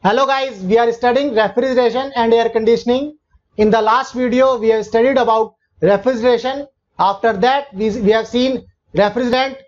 Hello guys, we are studying refrigeration and air conditioning. In the last video, we have studied about refrigeration. After that, we have seen refrigerant,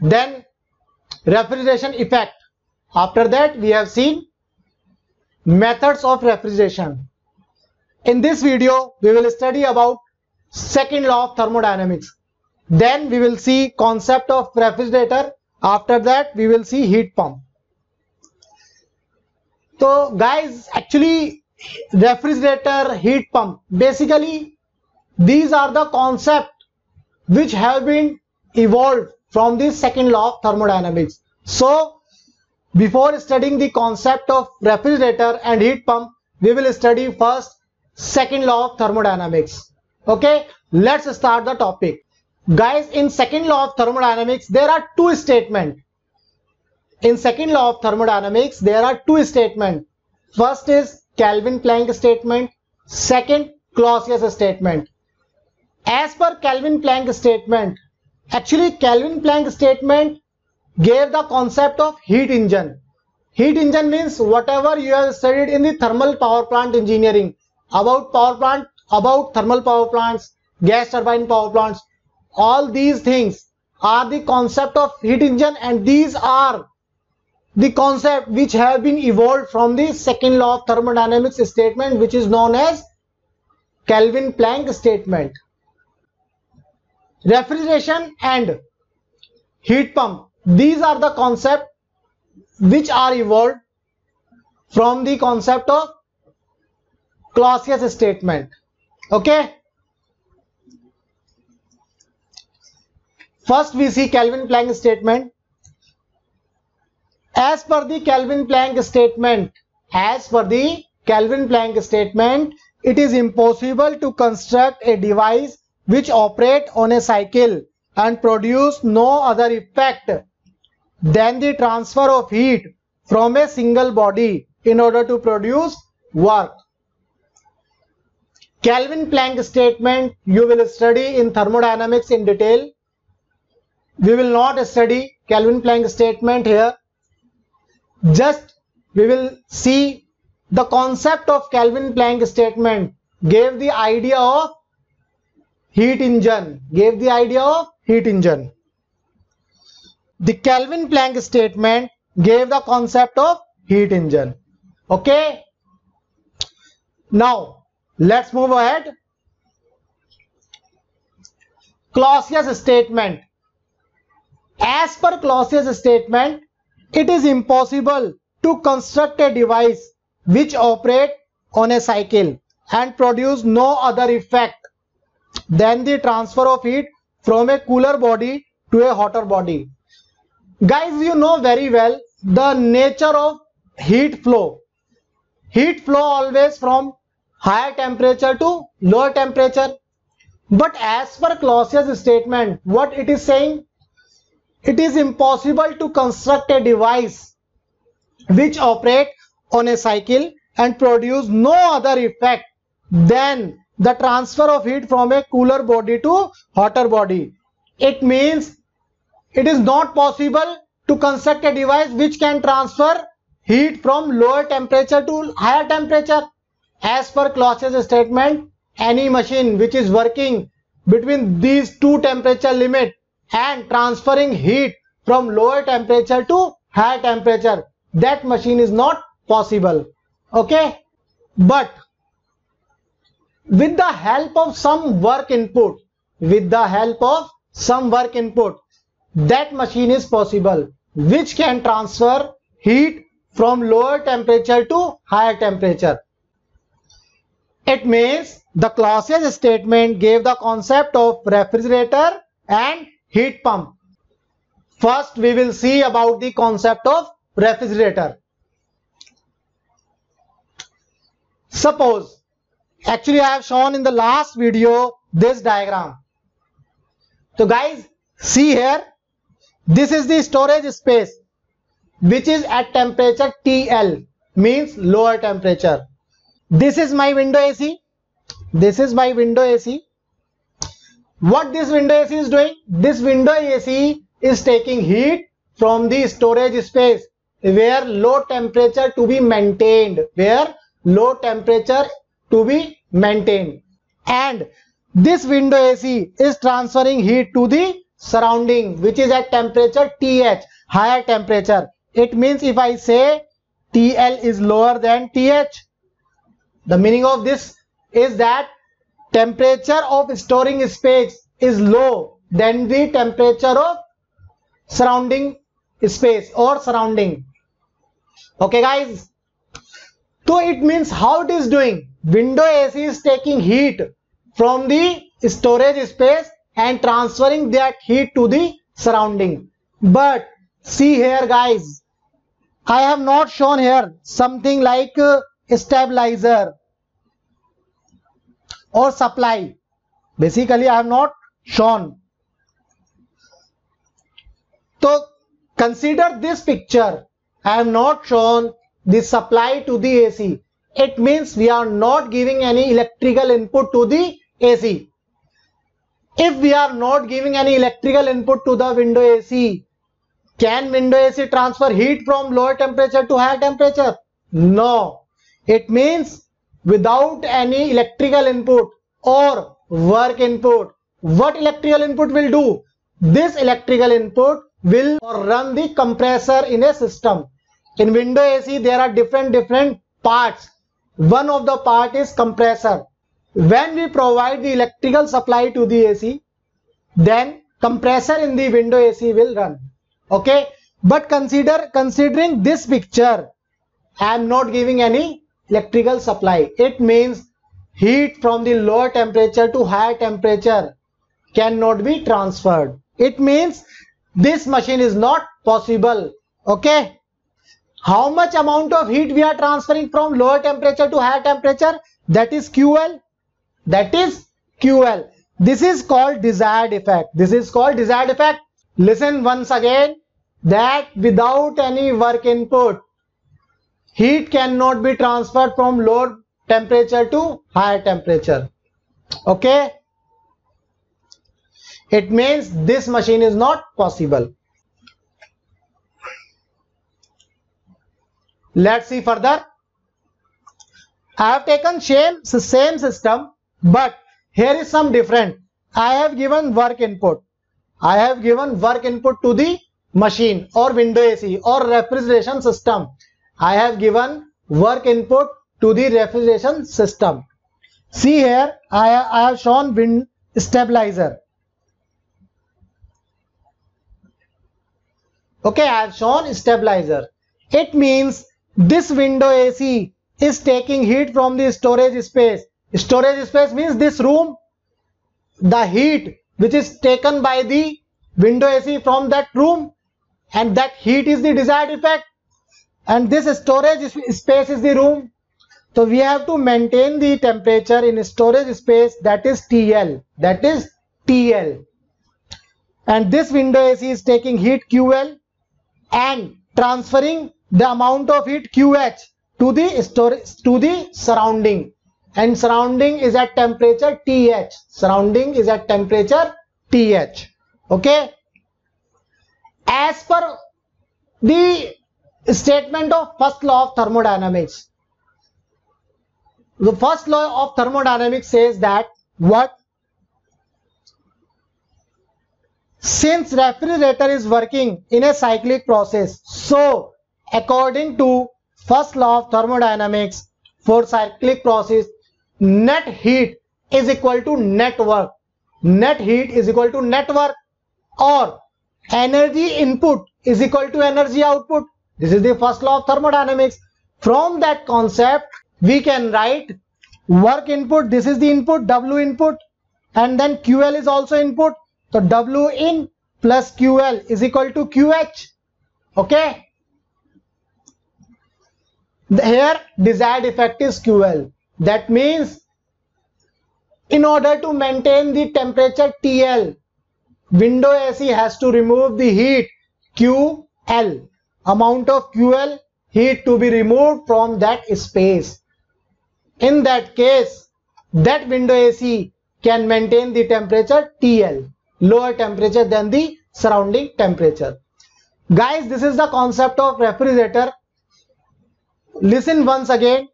then refrigeration effect. After that, we have seen methods of refrigeration. In this video, we will study about second law of thermodynamics. Then we will see concept of refrigerator. After that, we will see heat pump. So guys, actually refrigerator, heat pump, basically these are the concepts which have been evolved from the second law of thermodynamics. So before studying the concept of refrigerator and heat pump, we will study first second law of thermodynamics. Okay, let's start the topic. Guys, in second law of thermodynamics, there are two statements. In second law of thermodynamics, there are two statements. First is Kelvin-Planck statement. Second, Clausius statement. As per Kelvin-Planck statement, actually Kelvin-Planck statement gave the concept of heat engine. Heat engine means whatever you have studied in the thermal power plant engineering about power plant, about thermal power plants, gas turbine power plants. All these things are the concept of heat engine, and these are the concept which have been evolved from the second law of thermodynamics statement, which is known as Kelvin-Planck statement. Refrigeration and heat pump, these are the concept which are evolved from the concept of Clausius statement. Okay, first we see Kelvin-Planck statement. As per the Kelvin-Planck statement, it is impossible to construct a device which operates on a cycle and produce no other effect than the transfer of heat from a single body in order to produce work. Kelvin-Planck statement you will study in thermodynamics in detail. We will not study Kelvin-Planck statement here. Just we will see the concept of Kelvin-Planck statement gave the idea of heat engine. The Kelvin-Planck statement gave the concept of heat engine. Okay. Now let's move ahead. Clausius statement. As per Clausius statement, it is impossible to construct a device which operates on a cycle and produce no other effect than the transfer of heat from a cooler body to a hotter body. Guys, you know very well the nature of heat flow. Heat flow always from higher temperature to lower temperature. But as per Clausius statement, what it is saying? It is impossible to construct a device which operates on a cycle and produce no other effect than the transfer of heat from a cooler body to hotter body. It means it is not possible to construct a device which can transfer heat from lower temperature to higher temperature. As per Clausius statement, any machine which is working between these two temperature limits and transferring heat from lower temperature to higher temperature, that machine is not possible. Okay, but with the help of some work input, that machine is possible which can transfer heat from lower temperature to higher temperature. It means the Clausius statement gave the concept of refrigerator and heat pump. First we will see about the concept of refrigerator. Suppose, actually I have shown in the last video this diagram. So guys, see here, this is the storage space which is at temperature TL, means lower temperature. This is my window AC. What this window AC is doing? This window AC is taking heat from the storage space where low temperature to be maintained, where low temperature to be maintained, and this window AC is transferring heat to the surrounding, which is at temperature TH, higher temperature. It means if I say TL is lower than TH, the meaning of this is that temperature of storing space is low than the temperature of surrounding space or surrounding. Okay guys, so it means how it is doing. Window AC is taking heat from the storage space and transferring that heat to the surrounding. But see here guys, I have not shown here something like stabilizer or supply. Basically I have not shown. So consider this picture. I have not shown the supply to the AC. It means we are not giving any electrical input to the AC. If we are not giving any electrical input to the window AC, can window AC transfer heat from lower temperature to higher temperature? No. It means without any electrical input or work input, what electrical input will do? This electrical input will run the compressor in a system. In window AC there are different parts. One of the part is compressor. When we provide the electrical supply to the AC, then compressor in the window AC will run. Okay, but considering this picture, I am not giving any electrical supply. It means heat from the lower temperature to higher temperature cannot be transferred. It means this machine is not possible. Okay, how much amount of heat we are transferring from lower temperature to higher temperature? That is QL. That is QL. This is called desired effect. This is called desired effect. Listen once again, that without any work input, heat cannot be transferred from lower temperature to higher temperature. Okay, it means this machine is not possible. Let's see further. I have taken same system, but here is some different. I have given work input. I have given work input to the machine or window AC or refrigeration system. I have given work input to the refrigeration system. See here, I have shown wind stabilizer. Okay, I have shown stabilizer. It means this window AC is taking heat from the storage space. Storage space means this room. The heat which is taken by the window AC from that room, and that heat is the desired effect, and this storage space is the room. So we have to maintain the temperature in storage space, that is TL, that is TL, and this window AC is taking heat QL and transferring the amount of heat QH to the storage, to the surrounding, and surrounding is at temperature TH. Surrounding is at temperature TH. Okay, as per the statement of first law of thermodynamics, the first law of thermodynamics says that what? Since refrigerator is working in a cyclic process, so according to first law of thermodynamics, for cyclic process, net heat is equal to net work. Net heat is equal to net work, or energy input is equal to energy output. This is the first law of thermodynamics. From that concept, we can write work input. This is the input, W input, and then QL is also input. So W in plus QL is equal to QH. Okay. Here desired effect is QL. That means in order to maintain the temperature TL, window AC has to remove the heat QL, amount of QL heat to be removed from that space. In that case, that window AC can maintain the temperature TL, lower temperature than the surrounding temperature. Guys, this is the concept of refrigerator. Listen once again.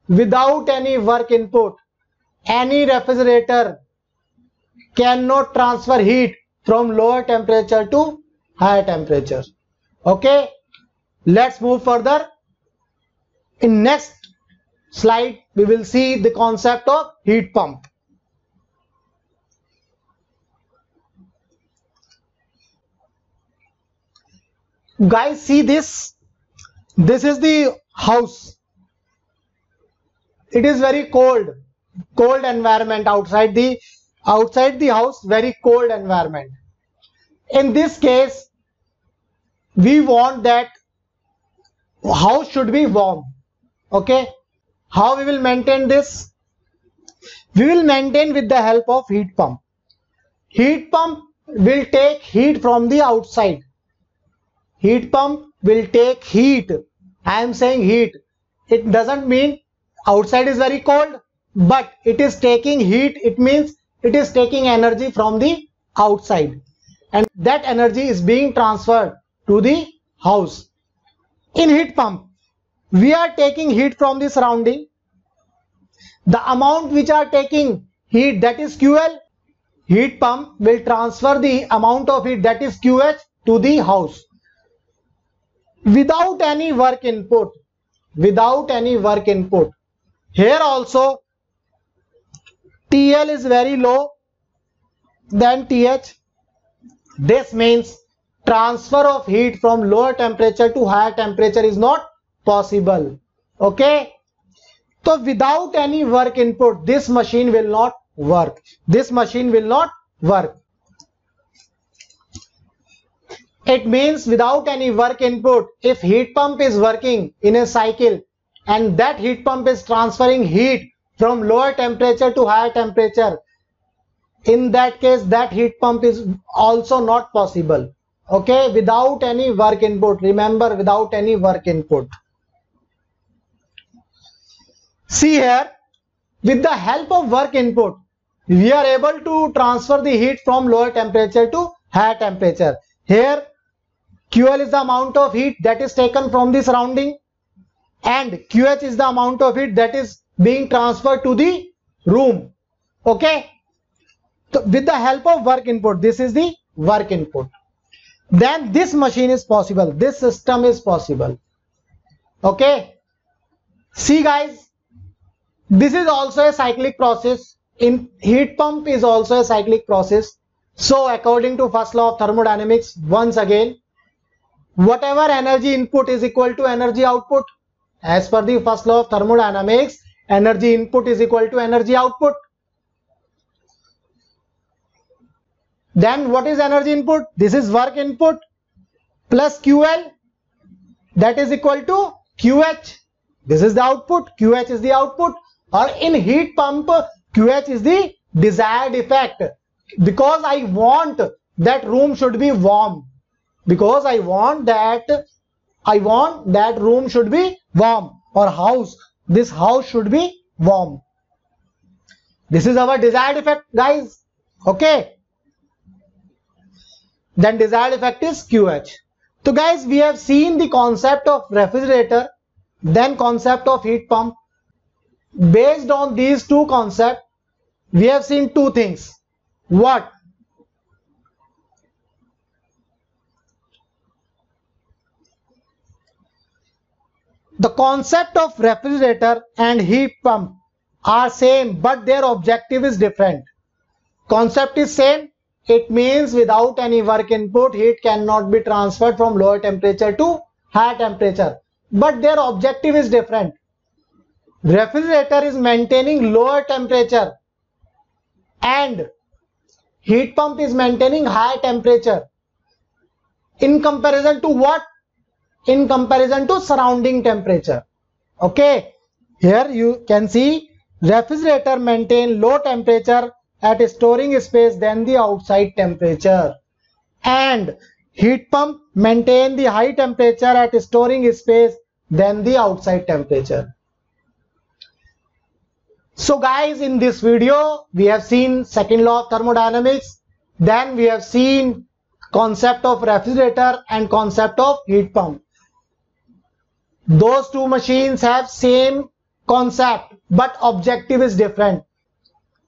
Without any work input, any refrigerator cannot transfer heat from lower temperature to higher temperature. Okay, let's move further. In next slide, we will see the concept of heat pump. Guys, see this. This is the house. It is very cold environment outside the house, very cold environment. In this case, we want that house should be warm. Okay, how we will maintain this? We will maintain with the help of heat pump. Heat pump will take heat from the outside. Heat pump will take heat. I am saying heat. It doesn't mean outside is very cold, but it is taking heat. It means it is taking energy from the outside, and that energy is being transferred to the house. In heat pump, we are taking heat from the surrounding. The amount which are taking heat, that is QL. Heat pump will transfer the amount of heat, that is QH, to the house. Without any work input. Without any work input. Here also TL is very low than TH. This means transfer of heat from lower temperature to higher temperature is not possible. Okay, so without any work input, this machine will not work. This machine will not work. It means without any work input, if heat pump is working in a cycle and that heat pump is transferring heat from lower temperature to higher temperature, in that case that heat pump is also not possible. Okay, without any work input. Remember, without any work input. See here, with the help of work input, we are able to transfer the heat from lower temperature to higher temperature. Here QL is the amount of heat that is taken from the surrounding, and QH is the amount of heat that is being transferred to the room. Okay, so with the help of work input, this is the work input, then this machine is possible, this system is possible. Okay, see guys, this is also a cyclic process. In heat pump is also a cyclic process. So according to first law of thermodynamics, once again, whatever energy input is equal to energy output. As per the first law of thermodynamics, energy input is equal to energy output. Then what is energy input? This is work input plus QL, that is equal to QH. This is the output, QH is the output. Or in heat pump, QH is the desired effect, because I want that room should be warm. Because I want that room should be warm, or house, this house should be warm. This is our desired effect, guys. Okay, then desired effect is QH. So guys, we have seen the concept of refrigerator, then concept of heat pump. Based on these two concepts, we have seen two things. What? The concept of refrigerator and heat pump are same, but their objective is different. Concept is same. It means without any work input, heat cannot be transferred from lower temperature to higher temperature. But their objective is different. Refrigerator is maintaining lower temperature and heat pump is maintaining high temperature. In comparison to what? In comparison to surrounding temperature. Okay, here you can see refrigerator maintain low temperature at storing space than the outside temperature, and heat pump maintain the high temperature at storing space than the outside temperature. So guys, in this video we have seen second law of thermodynamics, then we have seen concept of refrigerator and concept of heat pump. Those two machines have same concept, but objective is different.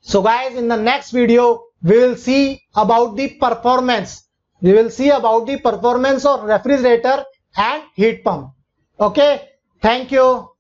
So guys, in the next video, we will see about the performance. We will see about the performance of refrigerator and heat pump. Okay, thank you.